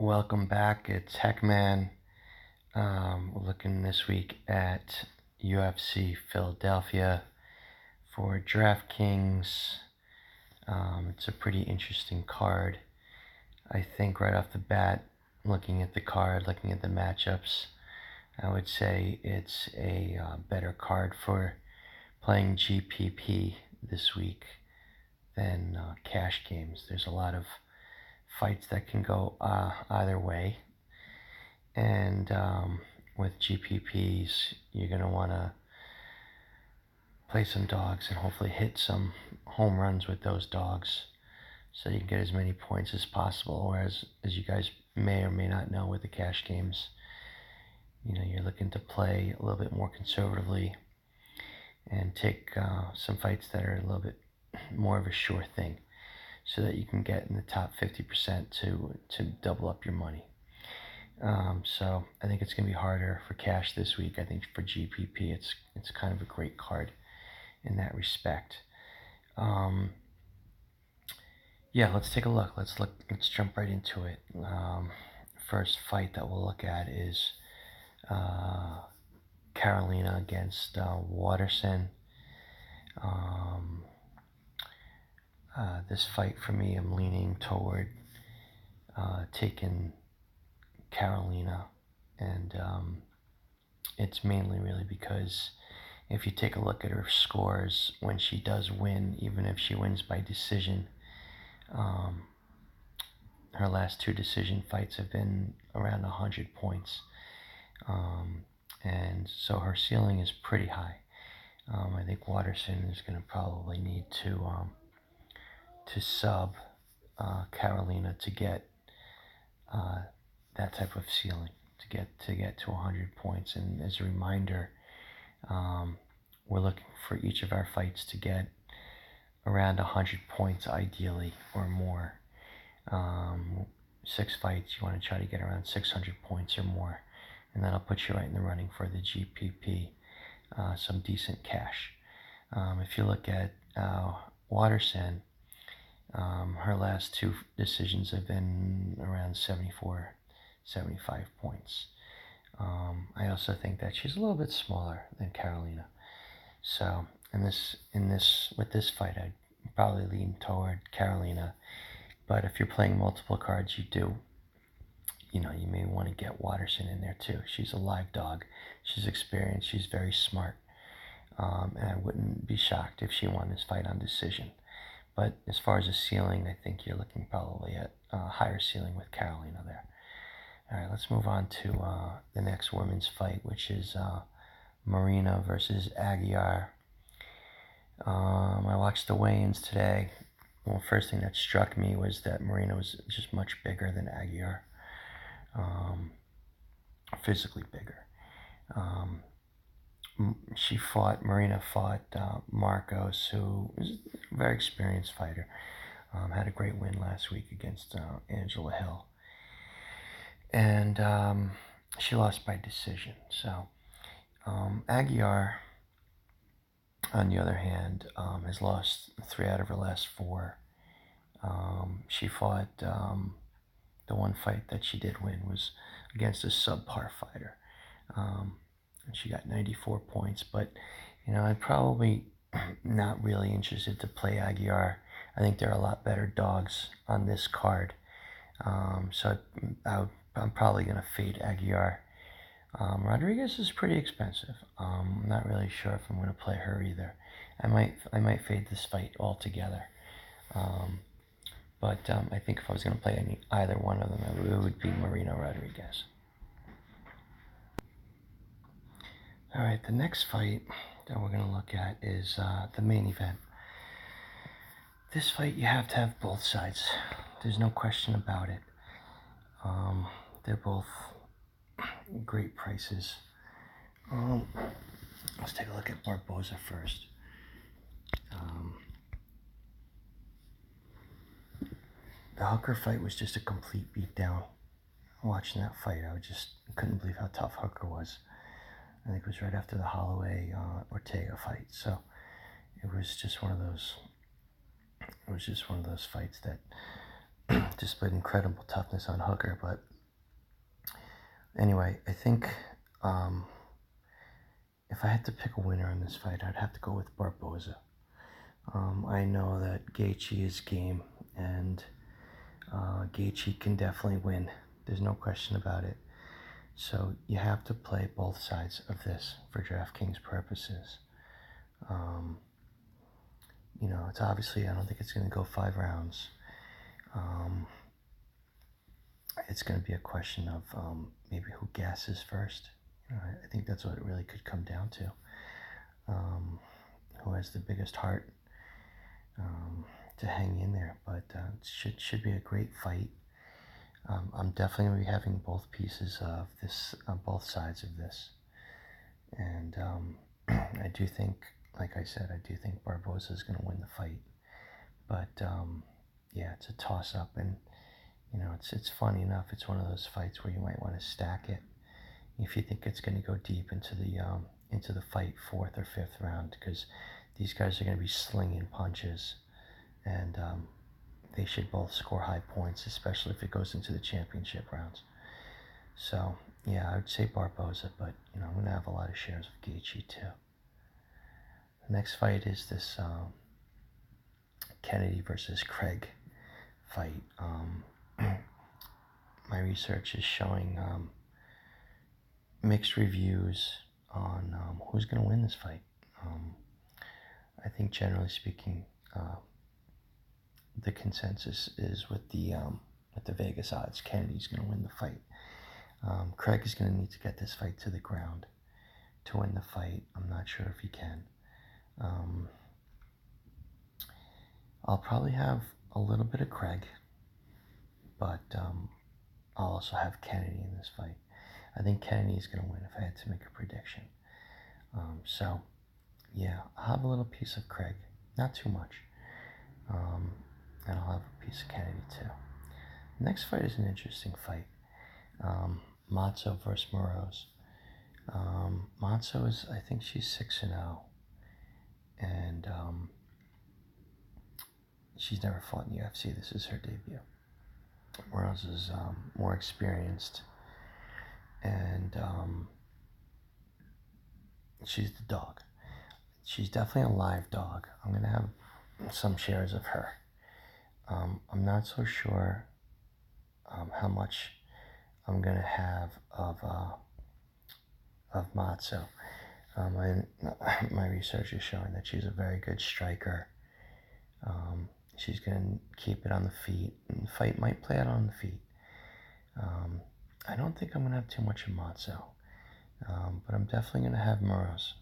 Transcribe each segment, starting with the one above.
Welcome back. It's Heckman. We're looking this week at UFC Philadelphia for DraftKings. It's a pretty interesting card. I think right off the bat, looking at the card, looking at the matchups, I would say it's a better card for playing GPP this week than cash games. There's a lot of fights that can go either way. And with GPPs, you're going to want to play some dogs and hopefully hit some home runs with those dogs so you can get as many points as possible. Whereas, as you guys may or may not know with the cash games, you're looking to play a little bit more conservatively and take some fights that are a little bit more of a sure thing so that you can get in the top 50% to double up your money. So I think it's going to be harder for cash this week. I think for GPP, it's kind of a great card in that respect. Yeah, let's take a look. Let's jump right into it. First fight that we'll look at is Carolina against Waterson. This fight for me, I'm leaning toward taking Carolina, and it's mainly really because if you take a look at her scores when she does win, even if she wins by decision, her last two decision fights have been around 100 points, and so her ceiling is pretty high. I think Waterson is going to probably need to sub Carolina to get that type of ceiling, to get to 100 points. And as a reminder, we're looking for each of our fights to get around 100 points ideally or more. 6 fights, you want to try to get around 600 points or more, and that'll put you right in the running for the GPP, some decent cash. If you look at Waterson, her last two decisions have been around 74, 75 points. I also think that she's a little bit smaller than Carolina. So with this fight, I'd probably lean toward Carolina. But if you're playing multiple cards, you may want to get Waterson in there too. She's a live dog. She's experienced. She's very smart. And I wouldn't be shocked if she won this fight on decision. But as far as a ceiling, I think you're looking probably at a higher ceiling with Carolina there. All right, let's move on to the next women's fight, which is Marina versus Aguiar. I watched the weigh-ins today. Well, first thing that struck me was that Marina was just much bigger than Aguiar, physically bigger. Marina fought Marcos, who is a very experienced fighter. Had a great win last week against Angela Hill. And she lost by decision. So Aguiar, on the other hand, has lost 3 out of her last 4. She fought, the one fight that she did win was against a subpar fighter. And she got 94 points, but I'm probably not really interested to play Aguiar. I think there are a lot better dogs on this card. So I'm probably going to fade Aguiar. Rodriguez is pretty expensive. I'm not really sure if I'm going to play her either. I might fade this fight altogether. But I think if I was going to play either one of them, it would be Marina Rodriguez. All right, the next fight that we're going to look at is the main event. This fight, you have to have both sides. There's no question about it. They're both great prices. Let's take a look at Barboza first. The Hooker fight was just a complete beatdown. Watching that fight, I couldn't believe how tough Hooker was. I think it was right after the Holloway Ortega fight. So it was just one of those fights that displayed incredible toughness on Hooker, but Anyway, I think if I had to pick a winner in this fight, I'd have to go with Barboza. I know that Gaethje is game, and Gaethje can definitely win. There's no question about it. So you have to play both sides of this for DraftKings purposes. It's obviously, I don't think it's going to go 5 rounds. It's going to be a question of maybe who gasses first. I think that's what it really could come down to. Who has the biggest heart to hang in there. But it should be a great fight. I'm definitely going to be having both pieces of this, both sides of this. And I do think, like I said, I do think Barboza is going to win the fight. But yeah, it's a toss-up, and it's funny enough. It's one of those fights where you might want to stack it if you think it's going to go deep into the fight, 4th or 5th round, because these guys are going to be slinging punches, and they should both score high points, especially if it goes into the championship rounds. So yeah, I would say Barboza, but I'm going to have a lot of shares of Gaethje too. The next fight is this Kennedy versus Craig fight. My research is showing mixed reviews on who's going to win this fight. I think generally speaking, the consensus is with the Vegas odds, Kennedy's going to win the fight. Craig is going to need to get this fight to the ground to win the fight. I'm not sure if he can. I'll probably have a little bit of Craig, but I'll also have Kennedy in this fight. I think Kennedy is going to win if I had to make a prediction. So, yeah, I'll have a little piece of Craig, not too much, and I'll have a piece of Kennedy too. The next fight is an interesting fight. Matzo versus Moroz. Matzo is, I think she's 6-0, and she's never fought in the UFC. This is her debut. Moroz is more experienced, and she's the dog. She's definitely a live dog. I'm going to have some shares of her. I'm not so sure how much I'm going to have of Matzo. My research is showing that she's a very good striker. She's going to keep it on the feet, and the fight might play out on the feet. I don't think I'm going to have too much of Matzo, but I'm definitely going to have Moroz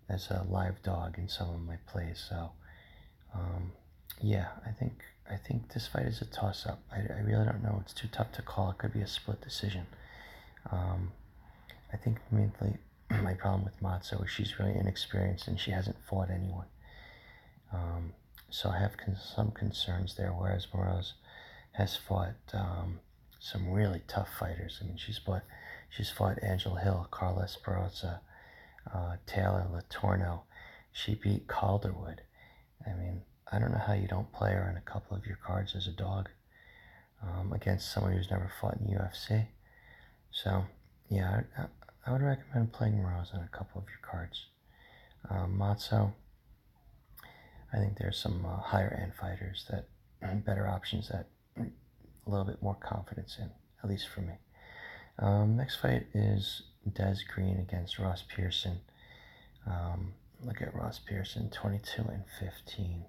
as a live dog in some of my plays. So, yeah, I think this fight is a toss-up. I really don't know. It's too tough to call. It could be a split decision. I think mainly my problem with Matzo is she's really inexperienced and she hasn't fought anyone. So I have some concerns there, whereas Moroz has fought some really tough fighters. I mean, she's fought Angela Hill, Carla Esparza, Taylor Latorno. She beat Calderwood. I mean, I don't know how you don't play her in a couple of your cards as a dog against someone who's never fought in the UFC. So, yeah, I would recommend playing Moroz on a couple of your cards. Matzo, I think there's some higher end fighters that better options that a little bit more confidence in, at least for me. Next fight is Des Green against Ross Pearson. Look at Ross Pearson, 22-15,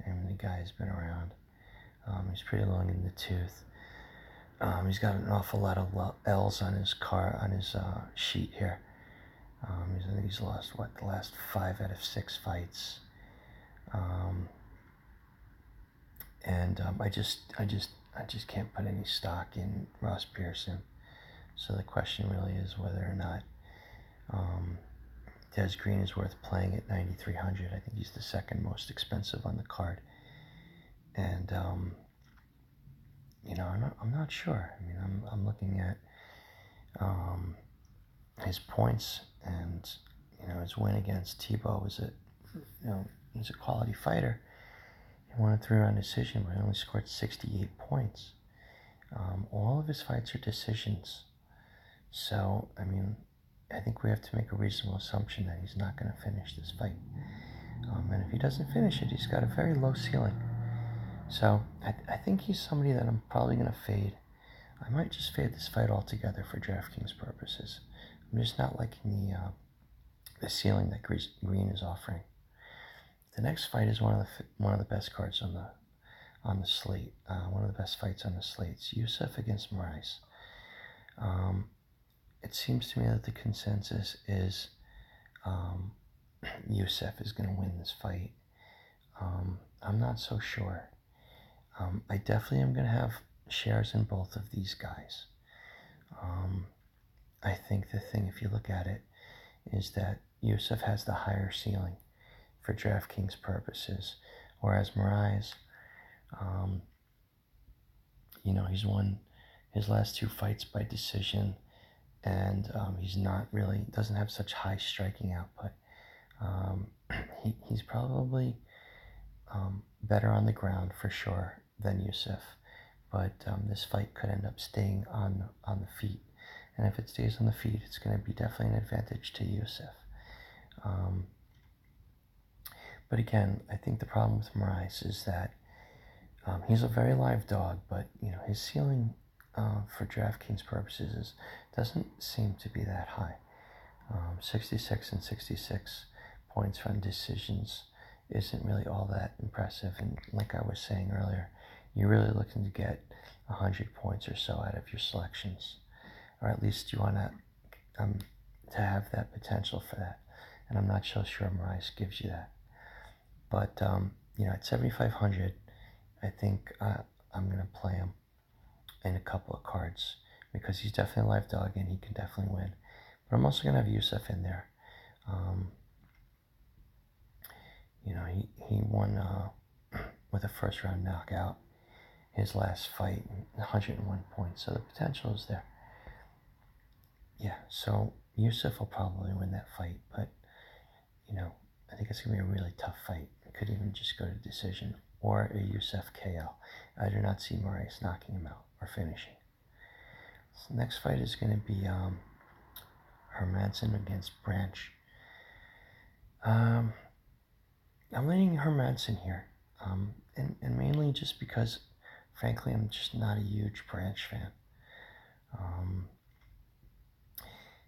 and the guy's been around. He's pretty long in the tooth. He's got an awful lot of L's on his sheet here. I think he's lost the last 5 out of 6 fights. And I just can't put any stock in Ross Pearson. So the question really is whether or not Des Green is worth playing at 9,300. I think he's the second most expensive on the card. And I'm not sure. I mean, I'm looking at his points, and his win against Tebow was he's a quality fighter. He won a 3-round decision, but he only scored 68 points. All of his fights are decisions. So, I mean, I think we have to make a reasonable assumption that he's not going to finish this fight. And if he doesn't finish it, he's got a very low ceiling. So, I think he's somebody that I'm probably going to fade. I might just fade this fight altogether for DraftKings purposes. I'm just not liking the ceiling that Green is offering. The next fight is one of the best cards on the slate. One of the best fights on the slate. It's Youssef against Moraes. It seems to me that the consensus is Youssef is going to win this fight. I'm not so sure. I definitely am going to have shares in both of these guys. I think the thing, if you look at it, is that Youssef has the higher ceiling for DraftKings purposes, whereas Moraes, he's won his last 2 fights by decision, and he's not really, doesn't have such high striking output. He's probably better on the ground for sure than Youssef, but this fight could end up staying on the feet, and if it stays on the feet, it's going to be definitely an advantage to Youssef. But again, I think the problem with Moraes is that he's a very live dog, but his ceiling for DraftKings purposes doesn't seem to be that high. 66 and 66 points from decisions isn't really all that impressive. And like I was saying earlier, you're really looking to get 100 points or so out of your selections, or at least you want to have that potential for that. And I'm not so sure Moraes gives you that. But at 7,500, I think I'm going to play him in a couple of cards because he's definitely a live dog and he can definitely win. But I'm also going to have Youssef in there. He won with a first round knockout his last fight, 101 points. So the potential is there. Yeah, so Youssef will probably win that fight, but I think it's going to be a really tough fight. It could even just go to decision or a Youssef KO. I do not see Moraes knocking him out or finishing. So the next fight is going to be Hermansson against Branch. I'm leaning Hermansson here, and mainly just because, frankly, I'm just not a huge Branch fan.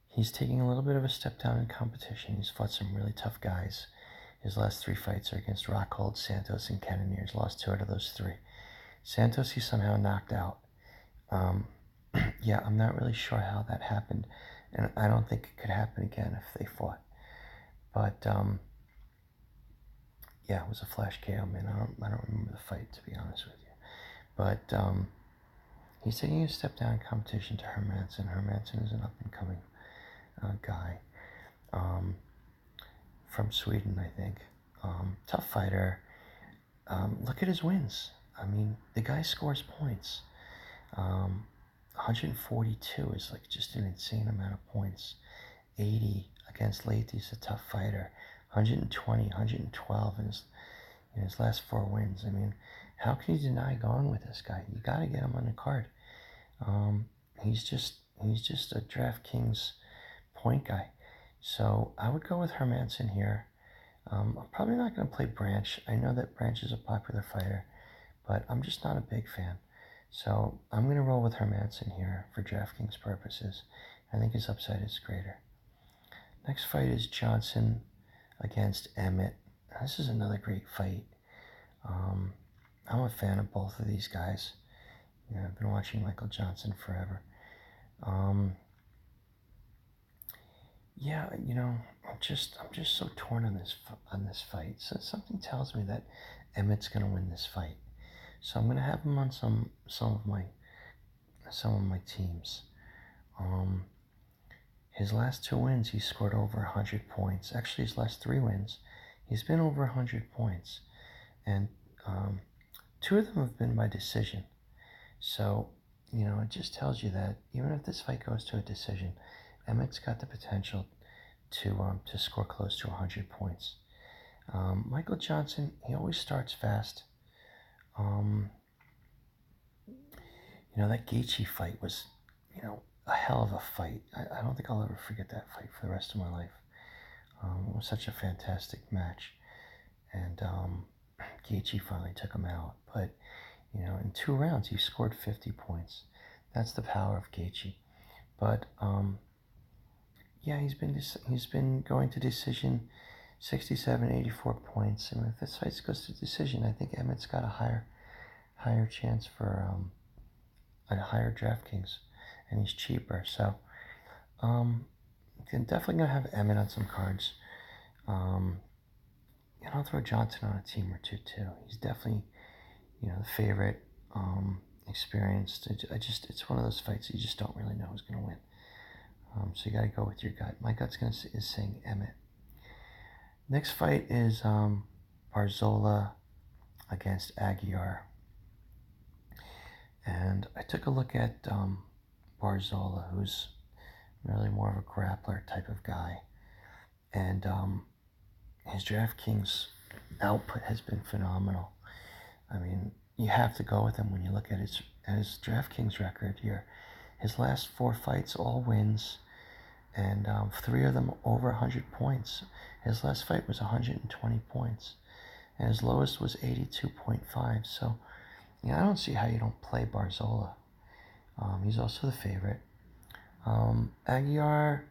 He's taking a little bit of a step down in competition. He's fought some really tough guys. His last 3 fights are against Rockhold, Santos, and Cannonier. He's lost 2 out of those 3. Santos, he somehow knocked out. Yeah, I'm not really sure how that happened, and I don't think it could happen again if they fought. But yeah, it was a flash KO, man. I don't remember the fight, to be honest with you. But he's taking a step down in competition to Hermansson. Hermansson is an up-and-coming guy from Sweden, I think. Tough fighter. Look at his wins. I mean, the guy scores points. 142 is like just an insane amount of points. 80 against Leite's a tough fighter. 120, 112 in his last 4 wins. I mean, how can you deny going with this guy? You got to get him on the card. He's just a DraftKings point guy. So I would go with Hermansson here. I'm probably not going to play Branch. I know that Branch is a popular fighter, but I'm just not a big fan. So I'm going to roll with Hermansson here for DraftKings purposes. I think his upside is greater. Next fight is Johnson against Emmett. This is another great fight. I'm a fan of both of these guys. I've been watching Michael Johnson forever. Yeah, I'm just so torn on this fight. So something tells me that Emmett's gonna win this fight. So I'm gonna have him on some of my teams. His last 2 wins, he scored over 100 points. Actually, his last 3 wins, he's been over 100 points, and 2 of them have been by decision. So it just tells you that even if this fight goes to a decision, Emmett's got the potential to score close to 100 points. Michael Johnson, he always starts fast. That Gaethje fight was, a hell of a fight. I don't think I'll ever forget that fight for the rest of my life. It was such a fantastic match. And Gaethje finally took him out. But, in 2 rounds, he scored 50 points. That's the power of Gaethje. But, yeah, he's been going to decision 67, 84 points. And if this fight goes to decision, I think Emmett's got a higher chance for a higher DraftKings, and he's cheaper. So, I'm definitely gonna have Emmett on some cards. And I'll throw Johnson on a team or two too. He's definitely, the favorite, experienced. It's one of those fights you just don't really know who's gonna win. So you gotta go with your gut. My gut's is saying Emmett. Next fight is Barzola against Aguiar. And I took a look at Barzola, who's really more of a grappler type of guy. And his DraftKings output has been phenomenal. I mean, you have to go with him when you look at his DraftKings record here. His last 4 fights, all wins, and 3 of them over 100 points. His last fight was 120 points, and his lowest was 82.5. So, I don't see how you don't play Barzola. He's also the favorite. Aguiar,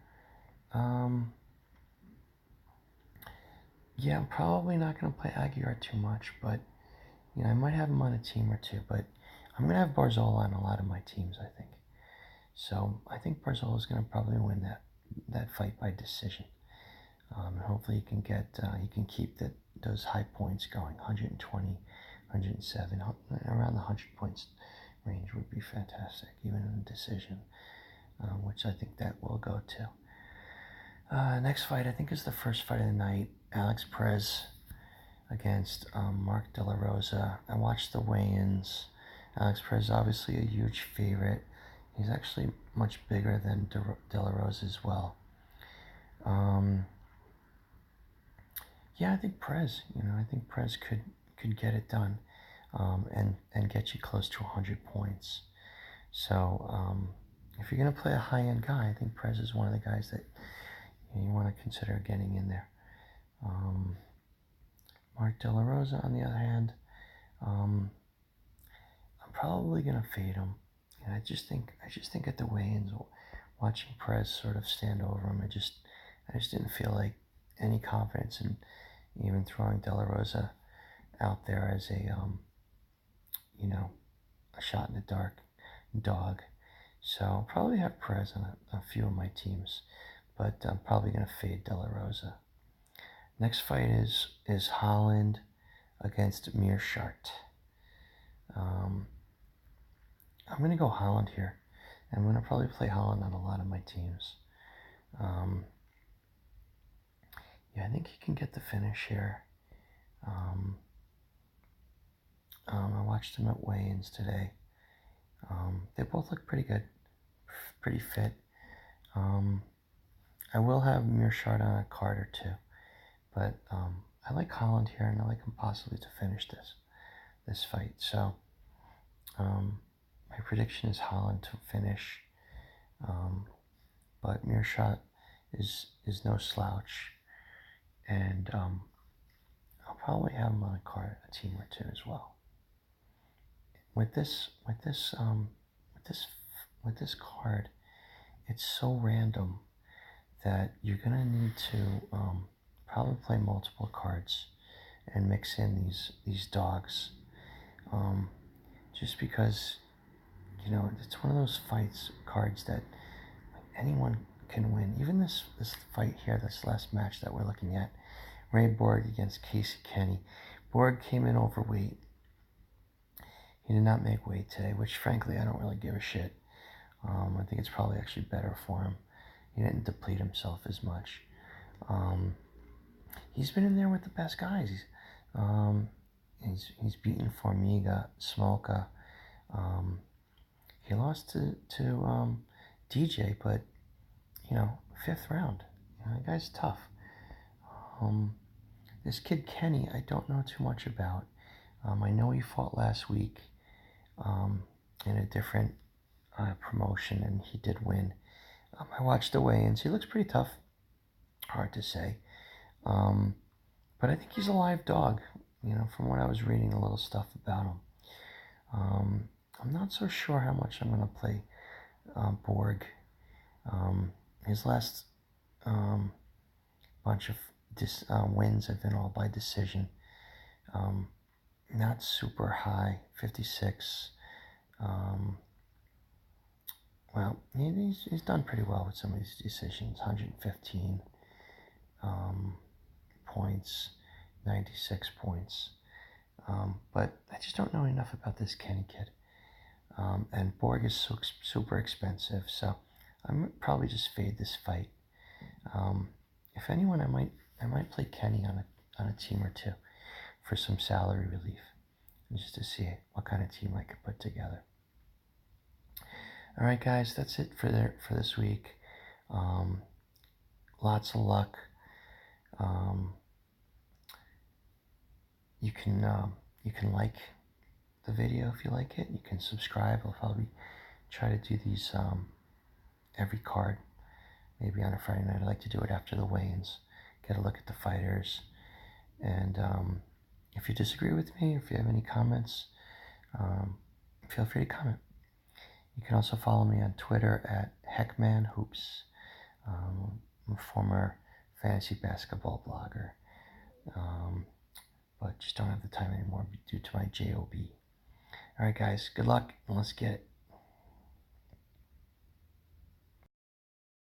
yeah, I'm probably not going to play Aguiar too much, but, I might have him on a team or two, but I'm going to have Barzola on a lot of my teams, I think. So I think Barzola is going to probably win that fight by decision. And hopefully he can keep those high points going, 120, 107, around the 100 points range would be fantastic, even in a decision, which I think that will go to. Next fight, I think, is the first fight of the night. Alex Perez against Mark De La Rosa. I watched the weigh-ins. Alex Perez is obviously a huge favorite. He's actually much bigger than De La Rosa as well. Yeah, I think Perez. I think Perez could get it done, and get you close to 100 points. So if you're gonna play a high-end guy, I think Perez is one of the guys that you want to consider getting in there. Mark De La Rosa, on the other hand, I'm probably gonna fade him. I just think at the weigh-ins, watching Perez sort of stand over him, I just didn't feel like any confidence in even throwing De La Rosa out there as a a shot in the dark dog. So I'll probably have Perez on a few of my teams, but I'm probably gonna fade De La Rosa. Next fight is Holland against Meerschaert. I'm going to go Holland here. I'm going to probably play Holland on a lot of my teams. Yeah, I think he can get the finish here. I watched him at weigh-ins today. They both look pretty good, pretty fit. I will have Meerschaert on a card or two, but I like Holland here, and I like him possibly to finish this fight. So my prediction is Holland to finish, but Meerschaert is no slouch, and I'll probably have him on a card, a team or two as well. With this card, it's so random that you're gonna need to probably play multiple cards and mix in these dogs, just because it's one of those cards that anyone can win. Even this fight here, this last match that we're looking at, Ray Borg against Casey Kenny. Borg came in overweight. He did not make weight today, which frankly I don't really give a shit. I think it's probably actually better for him. He didn't deplete himself as much. He's been in there with the best guys. He's beaten Formiga, Smolka. He lost to DJ, but 5th round. The guy's tough. This kid Kenny, I don't know too much about. I know he fought last week in a different promotion, and he did win. I watched the weigh-ins. He looks pretty tough. Hard to say. But I think he's a live dog, from what I was reading a little stuff about him. I'm not so sure how much I'm going to play Borg. His last bunch of wins have been all by decision. Not super high, 56. Well, he's done pretty well with some of these decisions. 115 points, 96 points. But I just don't know enough about this Kenny kid. And Borg is so super expensive, so I might probably just fade this fight. If anyone, I might play Kenny on a team or two for some salary relief, just to see what kind of team I could put together. All right, guys, that's it for this week. Lots of luck. You can like the video if you like it. You can subscribe. I'll probably try to do these every card, maybe on a Friday night. I like to do it after the weigh-ins, get a look at the fighters. And if you disagree with me, if you have any comments, feel free to comment. You can also follow me on Twitter at hecman hoops. I'm a former fantasy basketball blogger, but just don't have the time anymore due to my job. All right, guys, good luck, and let's get it.